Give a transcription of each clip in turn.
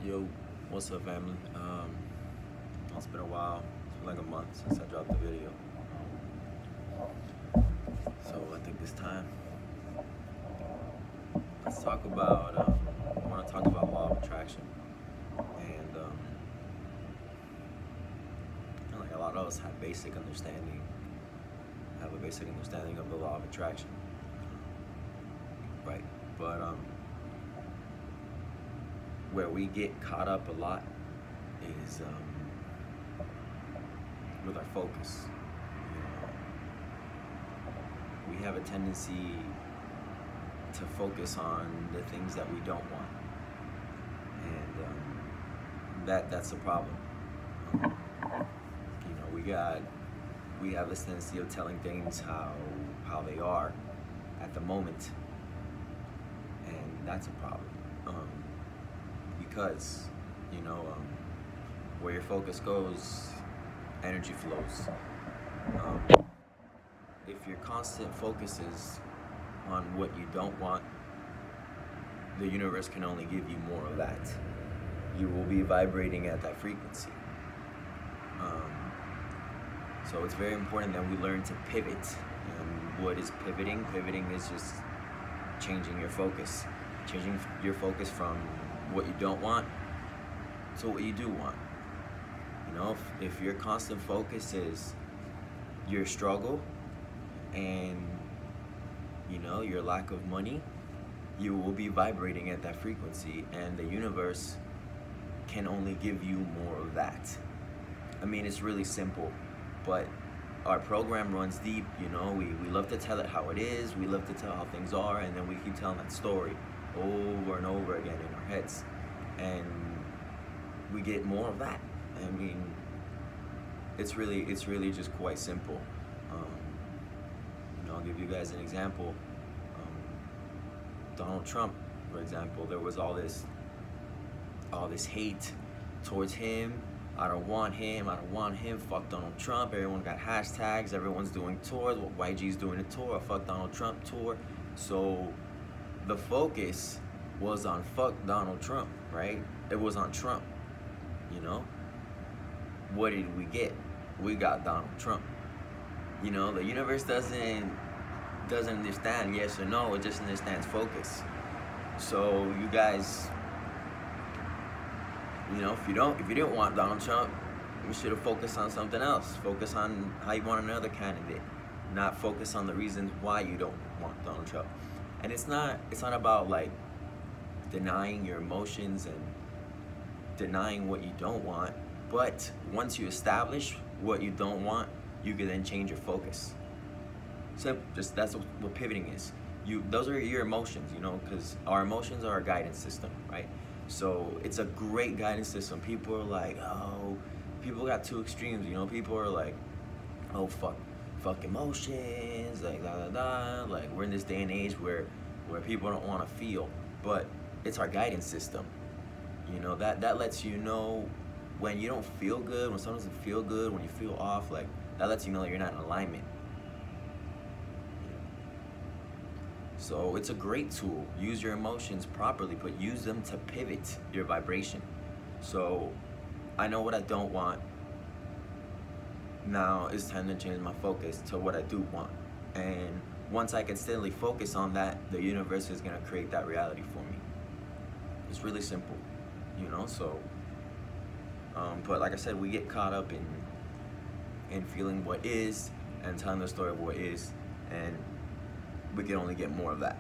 Yo, what's up, family? It's been a while. It's been like a month since I dropped the video. So I think it's time. Let's talk about. I want to talk about law of attraction, and I feel like a lot of us have a basic understanding of the law of attraction, right? But where we get caught up a lot is with our focus. You know, we have a tendency to focus on the things that we don't want, and that's the problem. We have this tendency of telling things how they are at the moment, and that's a problem. Because where your focus goes, energy flows. If your constant focus is on what you don't want, the universe can only give you more of that. You will be vibrating at that frequency. So it's very important that we learn to pivot. What is pivoting? Pivoting is just changing your focus. Changing your focus from what you don't want to what you do want. If your constant focus is your struggle and your lack of money, you will be vibrating at that frequency, and the universe can only give you more of that. I mean, it's really simple, but our program runs deep. We love to tell it how it is, we love to tell how things are, and then we keep telling that story over and over again in our heads, and we get more of that. I mean, it's really just quite simple. I'll give you guys an example. Donald Trump, for example, there was all this hate towards him. I don't want him, fuck Donald Trump. Everyone got hashtags, everyone's doing tours. YG's doing a tour, a fuck Donald Trump tour. So the focus was on fuck Donald Trump, right? It was on Trump, What did we get? We got Donald Trump. The universe doesn't understand yes or no, it just understands focus. So you guys, if you didn't want Donald Trump, you should have focused on something else. Focus on how you want another candidate, not focus on the reasons why you don't want Donald Trump. And it's not about like denying your emotions and denying what you don't want, but once you establish what you don't want, you can then change your focus. So that's what pivoting is. Those are your emotions, because our emotions are our guidance system, right? So it's a great guidance system. People are like, oh, people got two extremes, people are like, oh, fuck emotions, like like we're in this day and age where people don't want to feel, but it's our guidance system. That lets you know when you don't feel good, when something doesn't feel good, when you feel off, like that lets you know you're not in alignment. So it's a great tool. Use your emotions properly, but use them to pivot your vibration. So I know what I don't want. Now it's time to change my focus to what I do want. And once I can steadily focus on that, the universe is gonna create that reality for me. It's really simple, so but like I said, we get caught up in feeling what is and telling the story of what is, and we can only get more of that.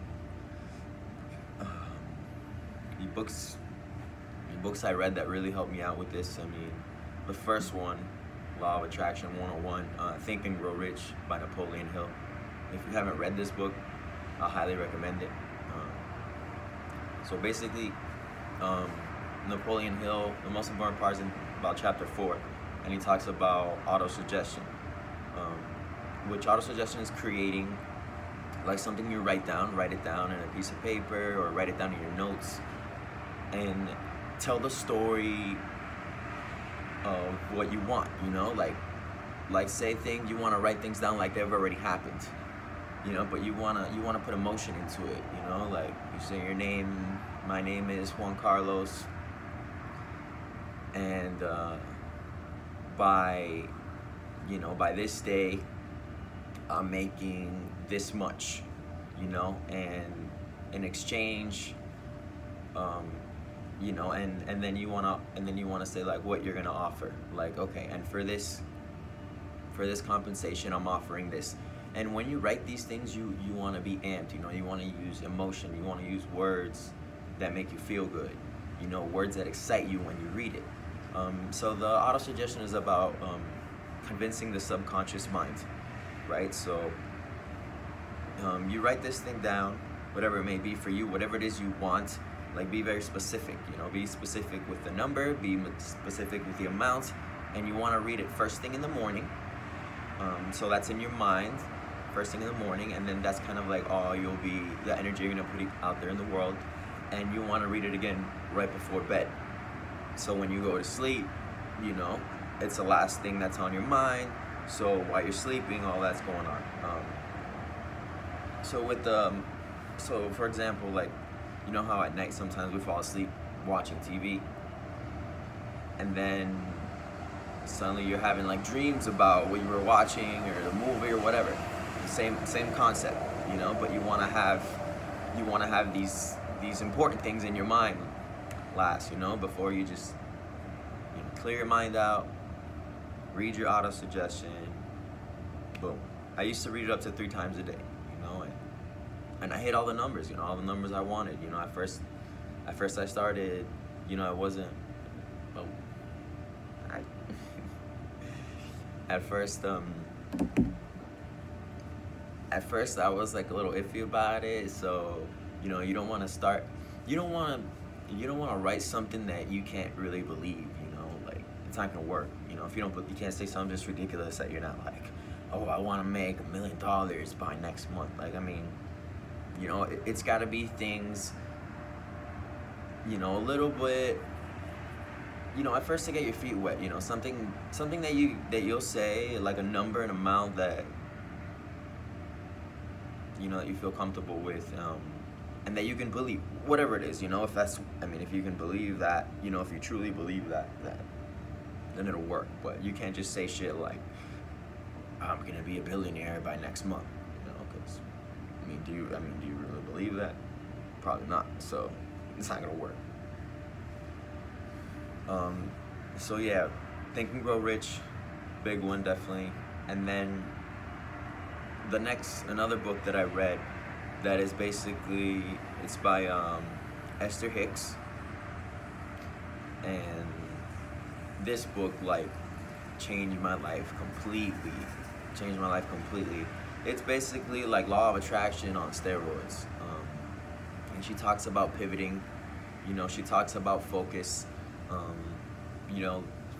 The books I read that really helped me out with this, I mean, the first one, Law of Attraction 101, Think and Grow Rich by Napoleon Hill. If you haven't read this book, I highly recommend it. So basically, Napoleon Hill, the most important part is in about chapter 4, and he talks about auto-suggestion, which auto-suggestion is creating like something you write it down in a piece of paper, or write it down in your notes, and tell the story of what you want, like say things, you want to write things down like they've already happened, but you want to put emotion into it, like you say your name, my name is Juan Carlos, and by by this day I'm making this much, and in exchange, and then you wanna say like what you're gonna offer, like, okay, and for this compensation I'm offering this. And when you write these things, you want to be amped, you want to use emotion, you want to use words that make you feel good, words that excite you when you read it. So the auto-suggestion is about convincing the subconscious mind, right? So you write this thing down, whatever it may be for you, whatever it is you want, like be very specific, be specific with the number, be specific with the amount, and you want to read it first thing in the morning. So that's in your mind, first thing in the morning, and then that's kind of like the energy you're gonna put out there in the world, and you want to read it again right before bed. So when you go to sleep, it's the last thing that's on your mind. So while you're sleeping, all that's going on. So for example, like, how at night sometimes we fall asleep watching TV, and then suddenly you're having like dreams about what you were watching or the movie or whatever. Same concept, but you want to have these important things in your mind last, before you just clear your mind out, read your auto-suggestion, boom. I used to read it up to 3 times a day, and I hit all the numbers, all the numbers I wanted. At first I started, I wasn't, well, at first I was like a little iffy about it. So you don't want to write something that you can't really believe, like it's not gonna work. If you can't say something just ridiculous that you're not like, oh, I want to make $1 million by next month. Like, I mean, it's got to be things, a little bit, at first to get your feet wet, something that you'll say, like a number, an amount that that you feel comfortable with, and that you can believe, whatever it is, if you can believe that, if you truly believe that then it'll work. But you can't just say shit like, I'm gonna be a billionaire by next month, because do you really believe that? Probably not. So it's not gonna work. So yeah, Think and Grow Rich, big one, definitely. And then another book that I read that is basically, it's by Esther Hicks, and this book like changed my life completely. It's basically like law of attraction on steroids, and she talks about pivoting, she talks about focus,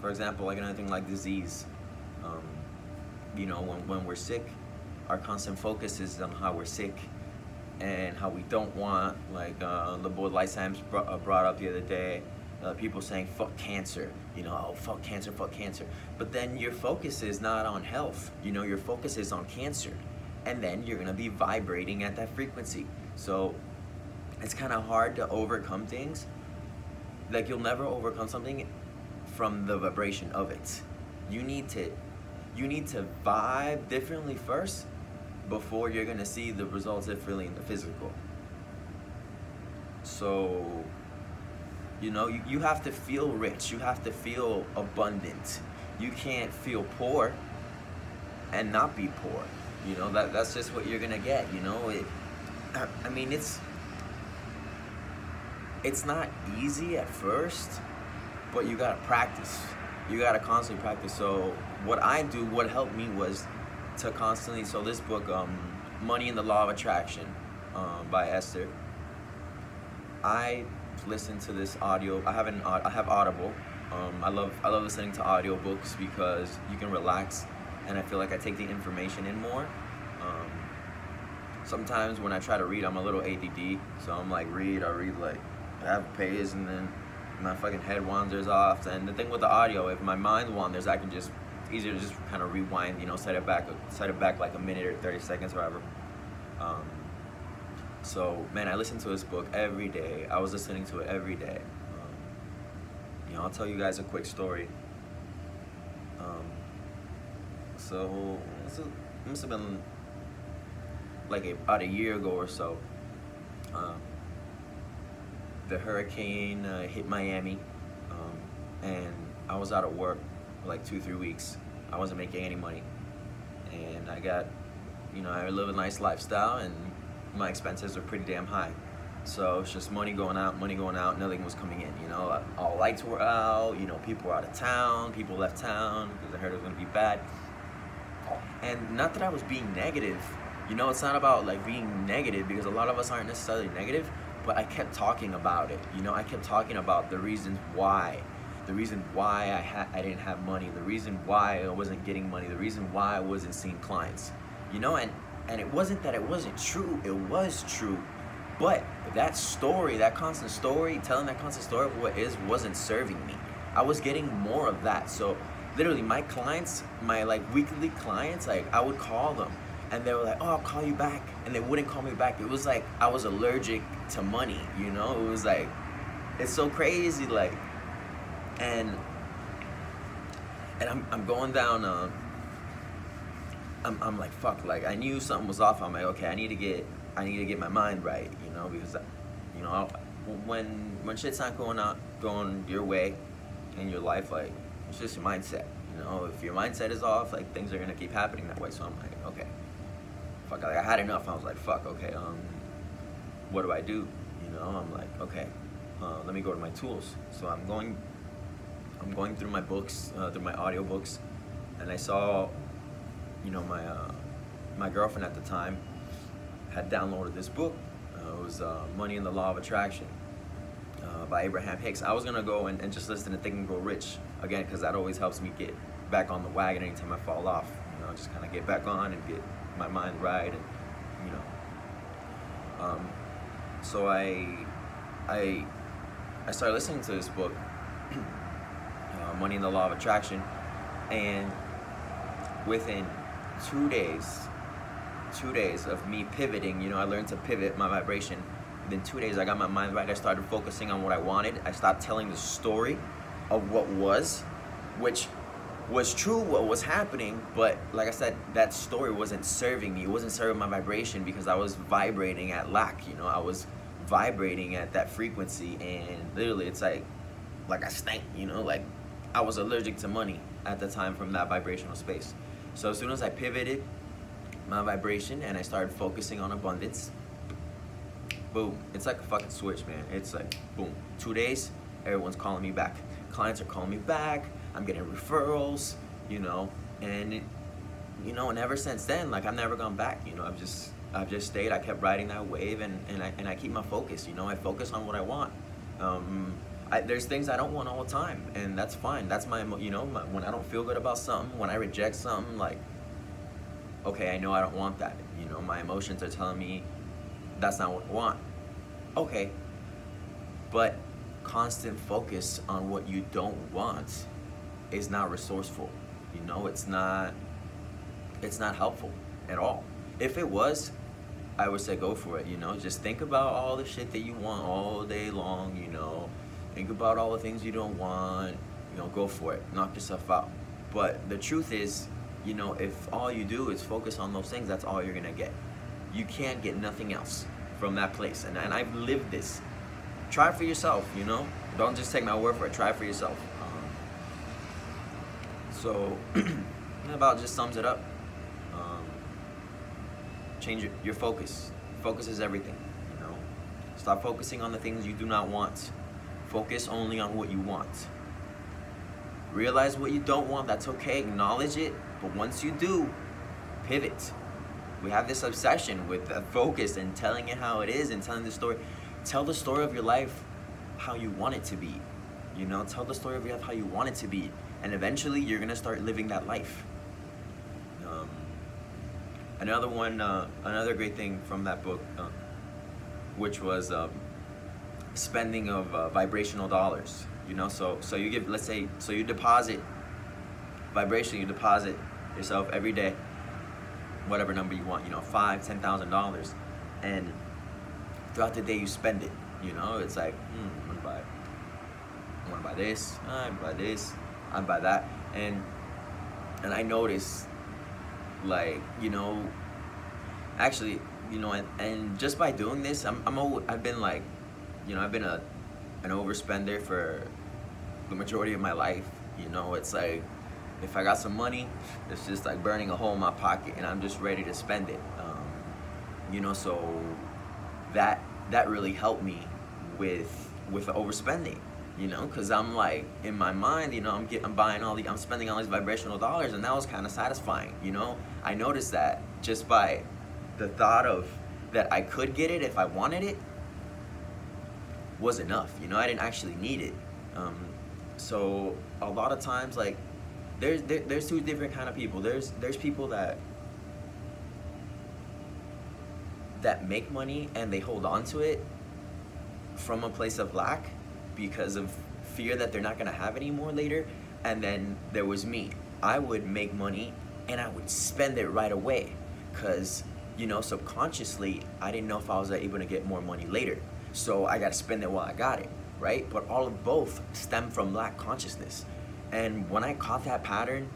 for example, like another thing like disease, when we're sick, our constant focus is on how we're sick and how we don't want, like the boy Light Sam's brought up the other day, people saying fuck cancer, oh fuck cancer, but then your focus is not on health, your focus is on cancer, and then you're gonna be vibrating at that frequency. So it's kind of hard to overcome things. Like, you'll never overcome something from the vibration of it. You need to vibe differently first before you're gonna see the results differently in the physical. So you have to feel rich, you have to feel abundant. You can't feel poor and not be poor. That's just what you're gonna get. It's not easy at first, but you gotta practice. You gotta constantly practice. So what helped me was to constantly, so this book, Money and the Law of Attraction, by Esther, I listened to this audio. I have Audible. I love listening to audiobooks because you can relax, and I feel like I take the information in more. Sometimes when I try to read, I'm a little ADD, so I'm like, I read like half a page, and then my fucking head wanders off. And the thing with the audio, if my mind wanders, I can just, it's easier to just kind of rewind, set it back like a minute or 30 seconds or whatever. So man, I listen to this book every day. I was listening to it every day. I'll tell you guys a quick story. So it must have been like about a year ago or so. The hurricane hit Miami, and I was out of work for like 2-3 weeks. I wasn't making any money, and I got, I live a nice lifestyle, and my expenses are pretty damn high. So it's just money going out, nothing was coming in, all lights were out, people were out of town, people left town because I heard it was gonna be bad. And not that I was being negative, it's not about like being negative, because a lot of us aren't necessarily negative, but I kept talking about it, I kept talking about the reasons why. The reason why I didn't have money, the reason why I wasn't getting money, the reason why I wasn't seeing clients, and it wasn't that it wasn't true, it was true, but that story, that constant story, telling that constant story of what is, wasn't serving me. I was getting more of that. So literally my clients, my like weekly clients, like I would call them and they were like, oh, I'll call you back, and they wouldn't call me back. It was like I was allergic to money, it was like, it's so crazy, like, and I'm going down, I'm like, fuck, like I knew something was off. I'm like, okay, I need to get my mind right, because when shit's not going your way in your life, like, it's just your mindset, if your mindset is off, like, things are gonna keep happening that way. So I'm like, okay, fuck, like, I had enough. I was like, fuck, okay, what do I do? I'm like, okay, let me go to my tools. So I'm going through my books, through my audiobooks, and I saw, my girlfriend at the time had downloaded this book. It was Money and the Law of Attraction by Esther Hicks. I was gonna go and just listen to Think and Grow Rich again, because that always helps me get back on the wagon anytime I fall off. Just kind of get back on and get my mind right, and so I started listening to this book, Money and the Law of Attraction, and within 2 days of me pivoting, I learned to pivot my vibration. Within 2 days, I got my mind right. I started focusing on what I wanted. I stopped telling the story of what was, which was true, what was happening, but like I said, that story wasn't serving me. It wasn't serving my vibration, because I was vibrating at lack, I was vibrating at that frequency, and literally it's like I stank, like I was allergic to money at the time from that vibrational space. So as soon as I pivoted my vibration and I started focusing on abundance, boom, it's like a fucking switch, man. It's like, boom, 2 days, everyone's calling me back. Clients are calling me back, I'm getting referrals, and and ever since then, like, I've never gone back, I've just stayed. I kept riding that wave, and I keep my focus, I focus on what I want. There's things I don't want all the time, and that's fine. That's my, when I don't feel good about something, when I reject something, like, okay, I know I don't want that, my emotions are telling me that's not what I want. Okay, but constant focus on what you don't want is not resourceful, it's not helpful at all. If it was, I would say go for it, just think about all the shit that you want all day long, think about all the things you don't want, go for it, knock yourself out. But the truth is, if all you do is focus on those things, that's all you're gonna get. You can't get nothing else from that place, and I've lived this. Try it for yourself, don't just take my word for it, try it for yourself. So that about just sums it up. Change your focus. Focus is everything, Stop focusing on the things you do not want. Focus only on what you want. Realize what you don't want, that's okay, acknowledge it, but once you do, pivot. We have this obsession with focus and telling it how it is and telling the story. Tell the story of your life how you want it to be. Tell the story of your life how you want it to be, and eventually you're gonna start living that life. Another great thing from that book, which was spending of vibrational dollars. So you give, let's say, so you deposit vibration, you deposit yourself every day, whatever number you want, $5,000, $10,000, and throughout the day you spend it. It's like, I want to buy this, I buy this, I buy that, and I noticed, like, you know, actually, you know, and just by doing this, I've been like, you know, I've been an overspender for the majority of my life. You know, it's like, if I got some money, it's just like burning a hole in my pocket, and I'm just ready to spend it. You know, so that really helped me with overspending. You know, because I'm like, in my mind, you know, I'm spending all these vibrational dollars, and that was kind of satisfying. You know, I noticed that just by the thought of that I could get it if I wanted it was enough. You know, I didn't actually need it. So a lot of times, like, there's two different kind of people. There's people that make money and they hold on to it from a place of lack because of fear that they're not gonna have any more later. And then there was me. I would make money and I would spend it right away because, you know, subconsciously I didn't know if I was able to get more money later. So I gotta spend it while I got it, right? But all of both stem from lack consciousness. And when I caught that pattern,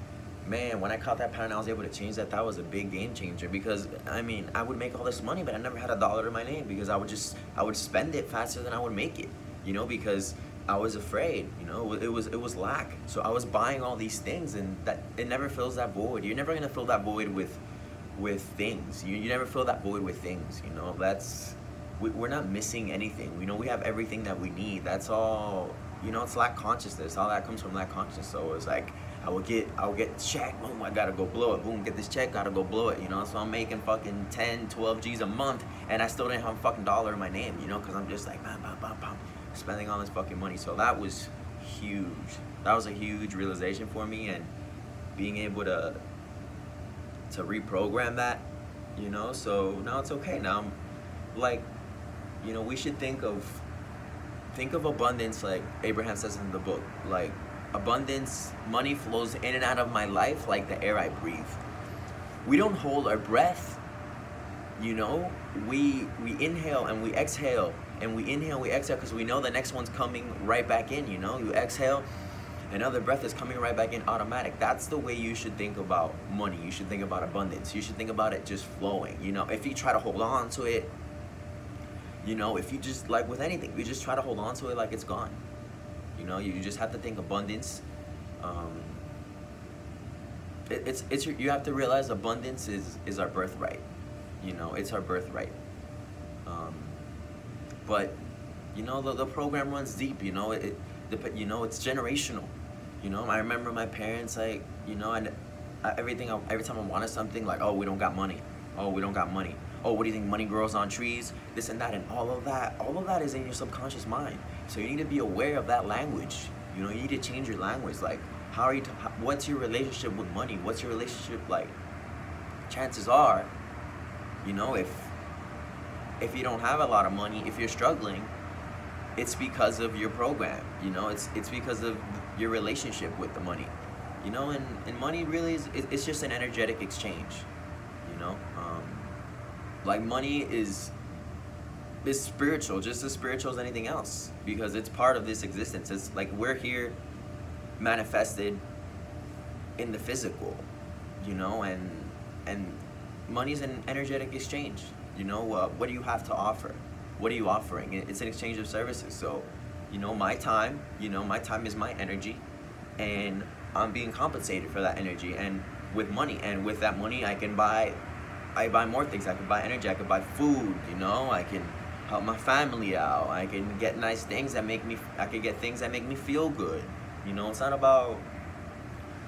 man, I was able to change that. That was a big game changer, because I mean, I would make all this money, but I never had $1 to my name, because I would spend it faster than I would make it, you know, because I was afraid, you know, it was lack. So I was buying all these things, and that it never fills that void. You're never gonna fill that void with things. You never fill that void with things, you know. We're not missing anything. You know, we have everything that we need. That's all, you know, it's lack consciousness. All that comes from lack consciousness. So it's like, I would get the check, boom, I gotta go blow it, boom, get this check, gotta go blow it, you know. So I'm making fucking 10, 12 G's a month, and I still didn't have a fucking $1 in my name, you know, because I'm just like, bam, bam, bam, bam, spending all this fucking money. So that was huge. That was a huge realization for me, and being able to reprogram that, you know. So now it's okay. Now I'm like, you know, we should think of abundance like Abraham says in the book. Like, abundance, money flows in and out of my life like the air I breathe. We don't hold our breath, you know. We inhale and we exhale, and we inhale, we exhale, because we know the next one's coming right back in, you know. You exhale, another breath is coming right back in, automatic. That's the way you should think about money. You should think about abundance. You should think about it just flowing, you know. If you try to hold on to it, you know, if you just, like with anything, you just try to hold on to it like it's gone. You know, you just have to think abundance. You have to realize abundance is our birthright. You know, it's our birthright. But you know, the program runs deep. You know, you know, it's generational. You know, I remember my parents, like, you know, and every time I wanted something, like, oh, we don't got money. Oh, we don't got money. Oh, what do you think, money grows on trees? This and that, and all of that is in your subconscious mind. So you need to be aware of that language. You know, you need to change your language. Like, what's your relationship with money? What's your relationship like? Chances are, you know, if you don't have a lot of money, if you're struggling, it's because of your program. You know, it's because of your relationship with the money. You know, and money really it's just an energetic exchange. You know, like, money is spiritual, just as spiritual as anything else, because it's part of this existence. It's like we're here manifested in the physical, you know, and money's an energetic exchange. You know, what do you have to offer? What are you offering? It's an exchange of services. So, you know, my time is my energy, and I'm being compensated for that energy, and with money, and with that money I buy more things. I can buy energy, I can buy food, you know, I can help my family out, I can get nice things that make me, I can get things that make me feel good. You know, it's not about,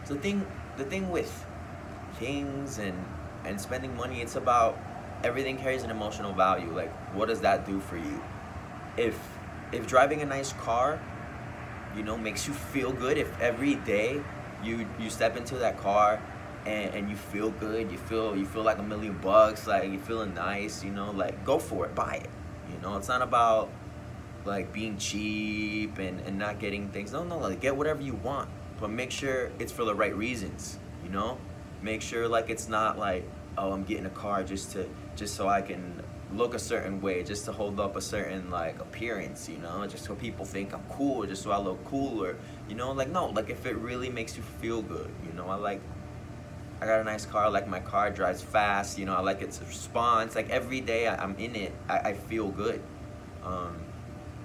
the thing with things and spending money, it's about, everything carries an emotional value. Like, what does that do for you? If driving a nice car, you know, makes you feel good, if every day you step into that car and you feel good, you feel like $1 million, like you're feeling nice, you know, like, go for it, buy it. You know, it's not about like being cheap and not getting things. No, like, get whatever you want, but make sure it's for the right reasons. You know, make sure, like, it's not like, oh, I'm getting a car just so I can look a certain way, just to hold up a certain like appearance, you know, just so people think I'm cool, just so I look cooler, you know, like no, like if it really makes you feel good, you know, I got a nice car, I like my car, it drives fast, you know, I like its response, like every day I'm in it, I feel good.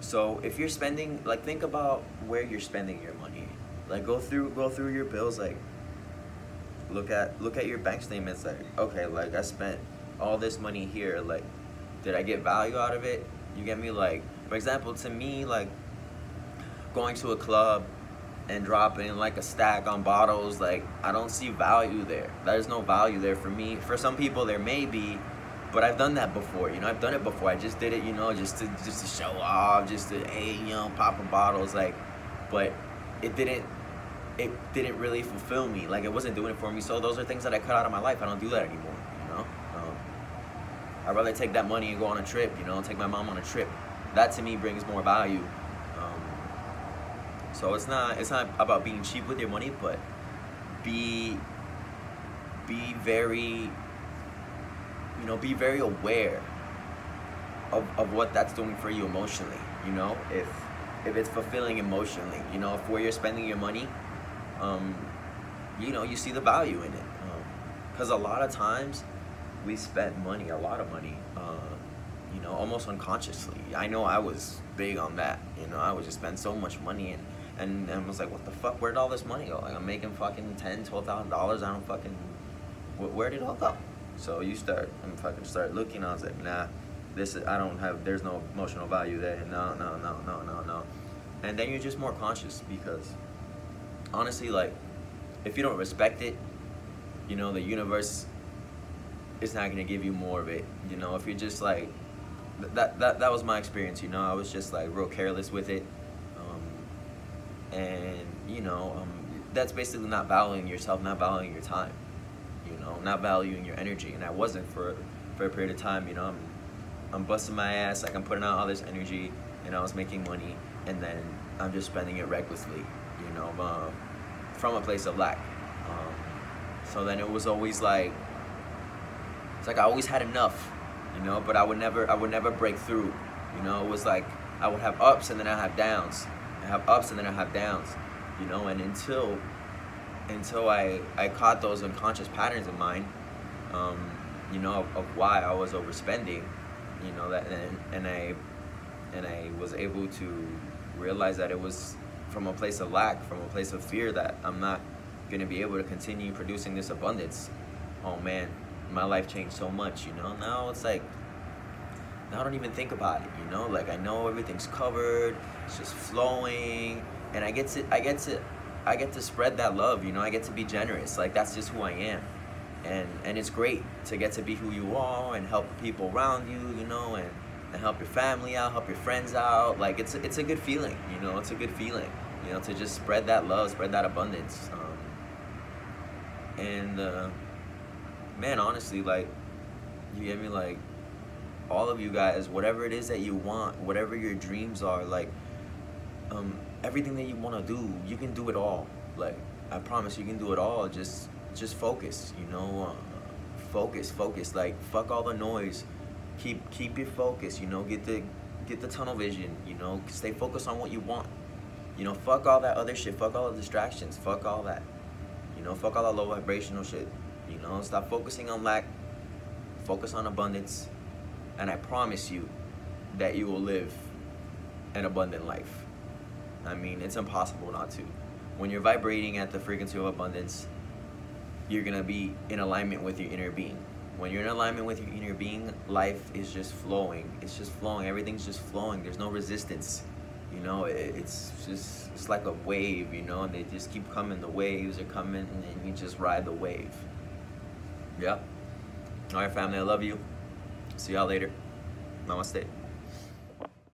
So if you're spending, like think about where you're spending your money, like go through your bills, like look at your bank statements, like okay, like I spent all this money here, like did I get value out of it? You get me? Like for example, to me, like going to a club and dropping like a stack on bottles, like I don't see value there. There's no value there for me. For some people there may be, but I've done that before, you know, I've done it before. I just did it, you know, just to show off, just to, hey, you know, popping bottles, like, but it didn't really fulfill me, like it wasn't doing it for me. So those are things that I cut out of my life. I don't do that anymore, you know. I'd rather take that money and go on a trip, you know, take my mom on a trip. That to me brings more value. So it's not about being cheap with your money, but be very, you know, be very aware of what that's doing for you emotionally, you know, if it's fulfilling emotionally, you know, if where you're spending your money, you know, you see the value in it, because a lot of times we spent money, a lot of money, you know, almost unconsciously. I know I was big on that, you know, I would just spend so much money and I was like, what the fuck, where'd all this money go? Like I'm making fucking $10,000, $12,000, I don't fucking, where did it all go? So you start looking, I was like, nah, there's no emotional value there, no. And then you're just more conscious, because honestly, like, if you don't respect it, you know, the universe is not gonna give you more of it, you know, if you're just like, that was my experience, you know, I was just like real careless with it, and you know, that's basically not valuing yourself, not valuing your time, you know, not valuing your energy. And I wasn't for a period of time, you know. I'm busting my ass, like I'm putting out all this energy, and I was making money, and then I'm just spending it recklessly, you know, from a place of lack. So then it was always like, it's like I always had enough, you know, but I would never break through, you know. It was like I would have ups and then I have downs, I have ups and then I have downs, you know. And until I caught those unconscious patterns of mine, you know, of why I was overspending, you know, that, and I was able to realize that it was from a place of lack, from a place of fear, that I'm not gonna be able to continue producing this abundance. Oh man, my life changed so much, you know. Now it's like, now I don't even think about it, you know. Like I know everything's covered, it's just flowing, and I get to spread that love, you know. I get to be generous, like that's just who I am. And it's great to get to be who you are and help people around you, you know, and help your family out, help your friends out. Like it's a good feeling, you know. It's a good feeling, you know, to just spread that love, spread that abundance. Man, honestly, like, you get me, like, all of you guys, whatever it is that you want, whatever your dreams are, like, everything that you want to do, you can do it all. Like, I promise you can do it all. Just focus, you know. Focus, like, fuck all the noise. Keep your focus, you know. Get the tunnel vision, you know. Stay focused on what you want, you know. Fuck all that other shit, fuck all the distractions, fuck all that, you know. Fuck all that low vibrational shit, you know. Stop focusing on lack, focus on abundance, and I promise you that you will live an abundant life. I mean, it's impossible not to. When you're vibrating at the frequency of abundance, you're gonna be in alignment with your inner being. When you're in alignment with your inner being, life is just flowing. It's just flowing. Everything's just flowing. There's no resistance. You know, it's like a wave, you know, and they just keep coming. The waves are coming, and then you just ride the wave. Yeah. All right, family, I love you. See y'all later. Namaste.